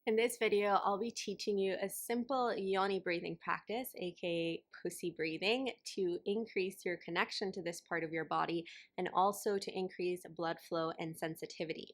In this video, I'll be teaching you a simple yoni breathing practice, aka pussy breathing, to increase your connection to this part of your body and also to increase blood flow and sensitivity.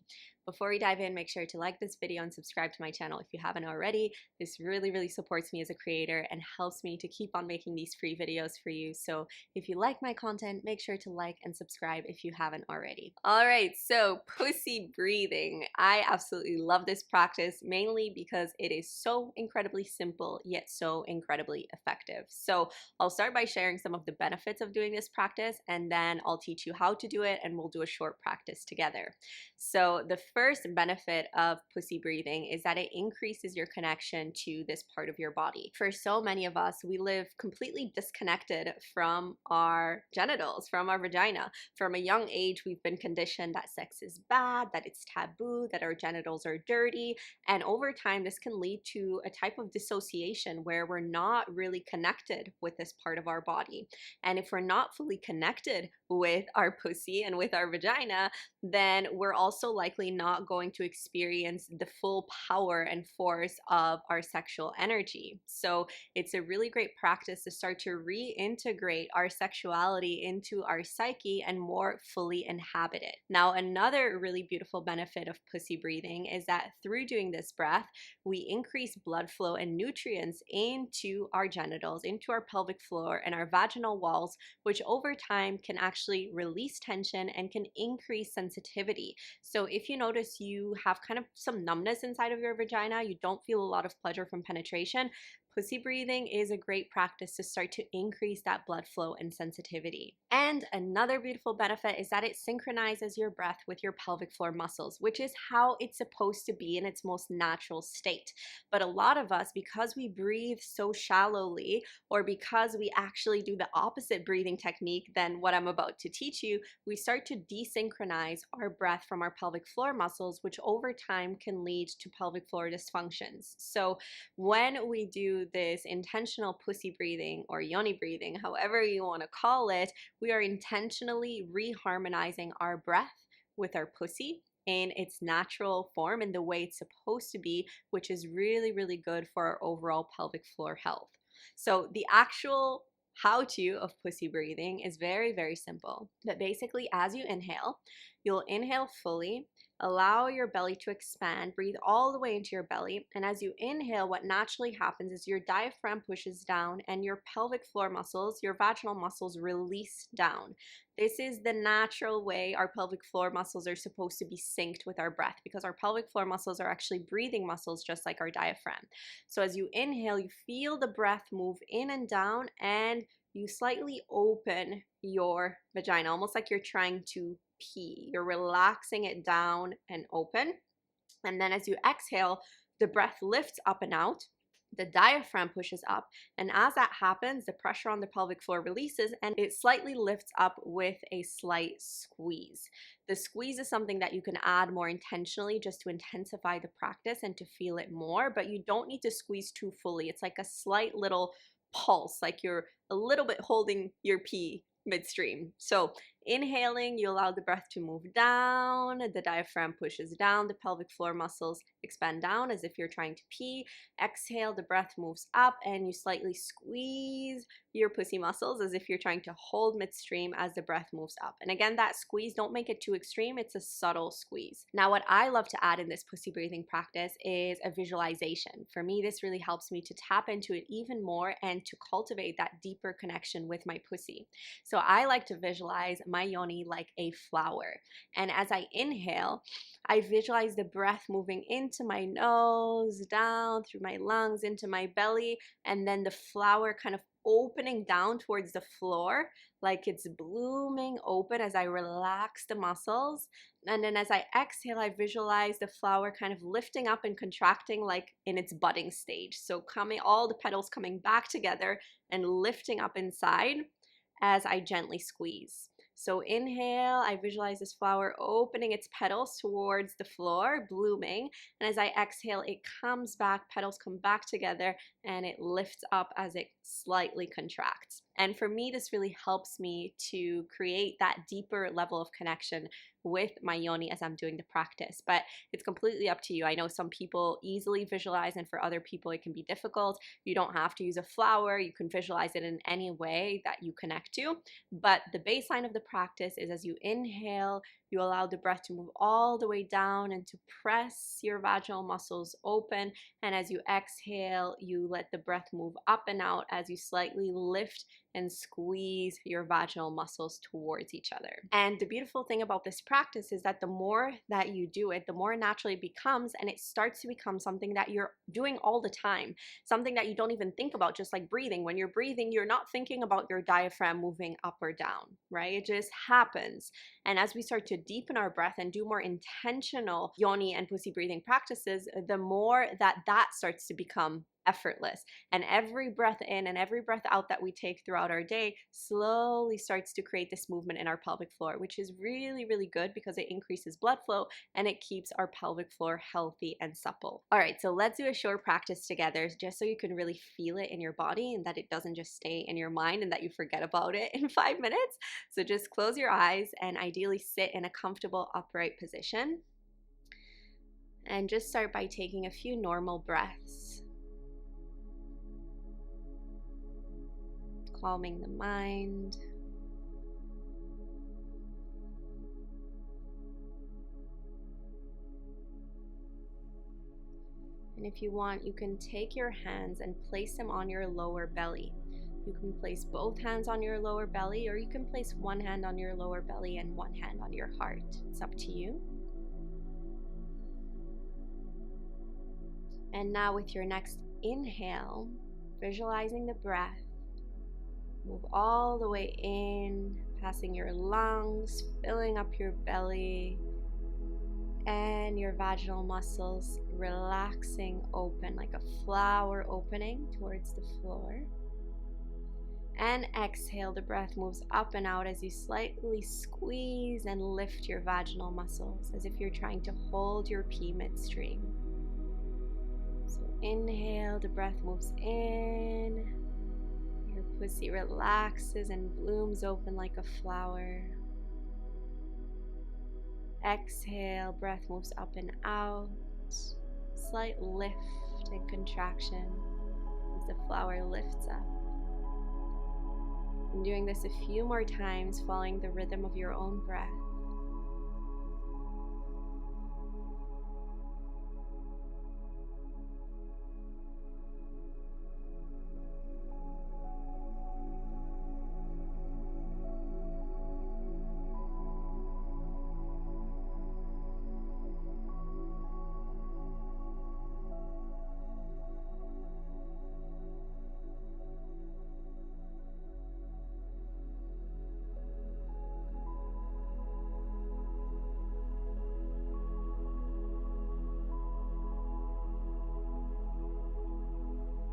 Before we dive in, make sure to like this video and subscribe to my channel if you haven't already. This really supports me as a creator and helps me to keep on making these free videos for you. So if you like my content, make sure to like and subscribe if you haven't already. All right, so pussy breathing. I absolutely love this practice, mainly because it is so incredibly simple yet so incredibly effective. So I'll start by sharing some of the benefits of doing this practice, and then I'll teach you how to do it, and we'll do a short practice together. So the first benefit of pussy breathing is that it increases your connection to this part of your body. For so many of us, we live completely disconnected from our genitals, from our vagina. From a young age, we've been conditioned that sex is bad, that it's taboo, that our genitals are dirty, and over time, this can lead to a type of dissociation where we're not really connected with this part of our body. And if we're not fully connected with our pussy and with our vagina, then we're also likely not going to experience the full power and force of our sexual energy. So it's a really great practice to start to reintegrate our sexuality into our psyche and more fully inhabit it. Now, another really beautiful benefit of pussy breathing is that through doing this breath, we increase blood flow and nutrients into our genitals, into our pelvic floor and our vaginal walls, which over time can actually release tension and can increase sensitivity. So if you notice you have kind of some numbness inside of your vagina, you don't feel a lot of pleasure from penetration, pussy breathing is a great practice to start to increase that blood flow and sensitivity. And another beautiful benefit is that it synchronizes your breath with your pelvic floor muscles, which is how it's supposed to be in its most natural state. But a lot of us, because we breathe so shallowly, or because we actually do the opposite breathing technique than what I'm about to teach you, we start to desynchronize our breath from our pelvic floor muscles, which over time can lead to pelvic floor dysfunctions. So when we do this intentional pussy breathing or yoni breathing, however you want to call it, we are intentionally reharmonizing our breath with our pussy in its natural form and the way it's supposed to be, which is really good for our overall pelvic floor health. So the actual how-to of pussy breathing is very simple. But basically, as you inhale, you'll inhale fully, allow your belly to expand, breathe all the way into your belly, and as you inhale, what naturally happens is your diaphragm pushes down and your pelvic floor muscles, your vaginal muscles, release down. This is the natural way our pelvic floor muscles are supposed to be synced with our breath, because our pelvic floor muscles are actually breathing muscles just like our diaphragm. So as you inhale, you feel the breath move in and down, and you slightly open your vagina, almost like you're trying to pee. You're relaxing it down and open. And then as you exhale, the breath lifts up and out. The diaphragm pushes up, and as that happens, the pressure on the pelvic floor releases and it slightly lifts up with a slight squeeze. The squeeze is something that you can add more intentionally just to intensify the practice and to feel it more, but you don't need to squeeze too fully. It's like a slight little pulse, like you're a little bit holding your pee midstream. So inhaling, you allow the breath to move down, the diaphragm pushes down, the pelvic floor muscles expand down as if you're trying to pee. Exhale, the breath moves up and you slightly squeeze your pussy muscles as if you're trying to hold midstream as the breath moves up. And again, that squeeze, don't make it too extreme, it's a subtle squeeze. Now, what I love to add in this pussy breathing practice is a visualization. For me, this really helps me to tap into it even more and to cultivate that deeper connection with my pussy. So I like to visualize my yoni like a flower. And as I inhale, I visualize the breath moving into my nose, down through my lungs, into my belly, and then the flower kind of opening down towards the floor, like it's blooming open as I relax the muscles. And then as I exhale, I visualize the flower kind of lifting up and contracting like in its budding stage. So coming, all the petals coming back together and lifting up inside as I gently squeeze. So inhale, I visualize this flower opening its petals towards the floor, blooming. And as I exhale, it comes back, petals come back together, and it lifts up as it slightly contracts. And for me, this really helps me to create that deeper level of connection with my yoni as I'm doing the practice. But it's completely up to you. I know some people easily visualize, and for other people, it can be difficult. You don't have to use a flower. You can visualize it in any way that you connect to. But the baseline of the practice is as you inhale, you allow the breath to move all the way down and to press your vaginal muscles open. And as you exhale, you let the breath move up and out as you slightly lift and squeeze your vaginal muscles towards each other. And the beautiful thing about this practice is that the more that you do it, the more naturally it becomes, and it starts to become something that you're doing all the time, something that you don't even think about, just like breathing. When you're breathing, you're not thinking about your diaphragm moving up or down, right? It just happens. And as we start to deepen our breath and do more intentional yoni and pussy breathing practices, the more that starts to become effortless. And every breath in and every breath out that we take throughout our day slowly starts to create this movement in our pelvic floor, which is really, really good because it increases blood flow and it keeps our pelvic floor healthy and supple. All right, so let's do a short practice together just so you can really feel it in your body and that it doesn't just stay in your mind and that you forget about it in 5 minutes. So just close your eyes and ideally sit in a comfortable upright position. And just start by taking a few normal breaths, calming the mind. And if you want, you can take your hands and place them on your lower belly. You can place both hands on your lower belly, or you can place one hand on your lower belly and one hand on your heart. It's up to you. And now with your next inhale, visualizing the breath, move all the way in, passing your lungs, filling up your belly, and your vaginal muscles relaxing open like a flower opening towards the floor. And exhale, the breath moves up and out as you slightly squeeze and lift your vaginal muscles as if you're trying to hold your pee midstream. So inhale, the breath moves in. Your pussy relaxes and blooms open like a flower. Exhale, breath moves up and out. Slight lift and contraction as the flower lifts up. And doing this a few more times, following the rhythm of your own breath.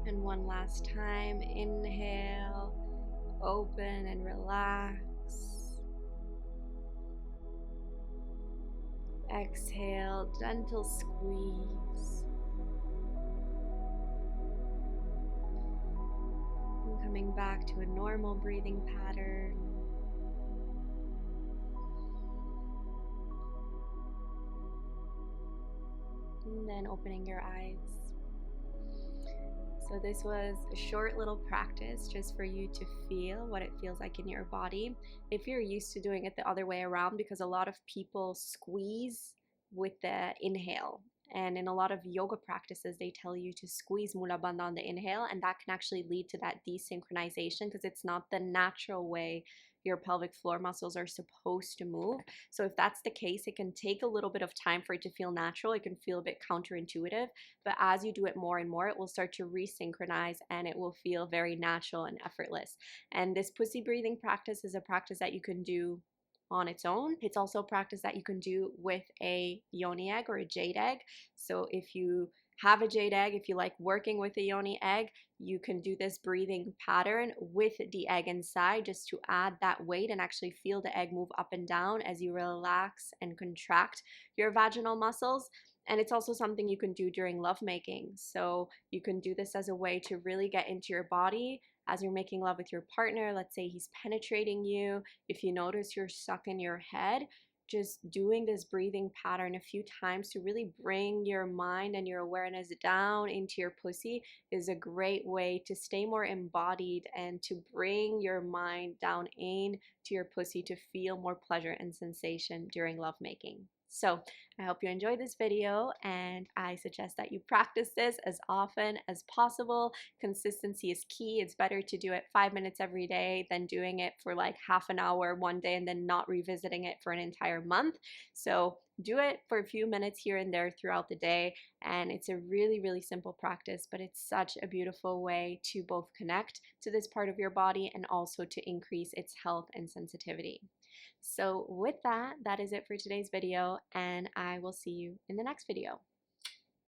And one last time, inhale, open and relax. Exhale, gentle squeeze. And coming back to a normal breathing pattern. And then opening your eyes. So this was a short little practice just for you to feel what it feels like in your body. If you're used to doing it the other way around, because a lot of people squeeze with the inhale. And in a lot of yoga practices, they tell you to squeeze Mula Bandha on the inhale, and that can actually lead to that desynchronization because it's not the natural way your pelvic floor muscles are supposed to move. So if that's the case, it can take a little bit of time for it to feel natural. It can feel a bit counterintuitive, but as you do it more and more, it will start to resynchronize and it will feel very natural and effortless. And this pussy breathing practice is a practice that you can do on its own. It's also a practice that you can do with a yoni egg or a jade egg. So if you have a jade egg, if you like working with a yoni egg, you can do this breathing pattern with the egg inside just to add that weight and actually feel the egg move up and down as you relax and contract your vaginal muscles. And it's also something you can do during lovemaking. So you can do this as a way to really get into your body as you're making love with your partner, let's say he's penetrating you, if you notice you're stuck in your head, just doing this breathing pattern a few times to really bring your mind and your awareness down into your pussy is a great way to stay more embodied and to bring your mind down into your pussy to feel more pleasure and sensation during lovemaking. So I hope you enjoyed this video, and I suggest that you practice this as often as possible. Consistency is key. It's better to do it 5 minutes every day than doing it for like half an hour one day and then not revisiting it for an entire month. So do it for a few minutes here and there throughout the day, and it's a really, really simple practice, but it's such a beautiful way to both connect to this part of your body and also to increase its health and sensitivity. So with that, that is it for today's video, and I will see you in the next video.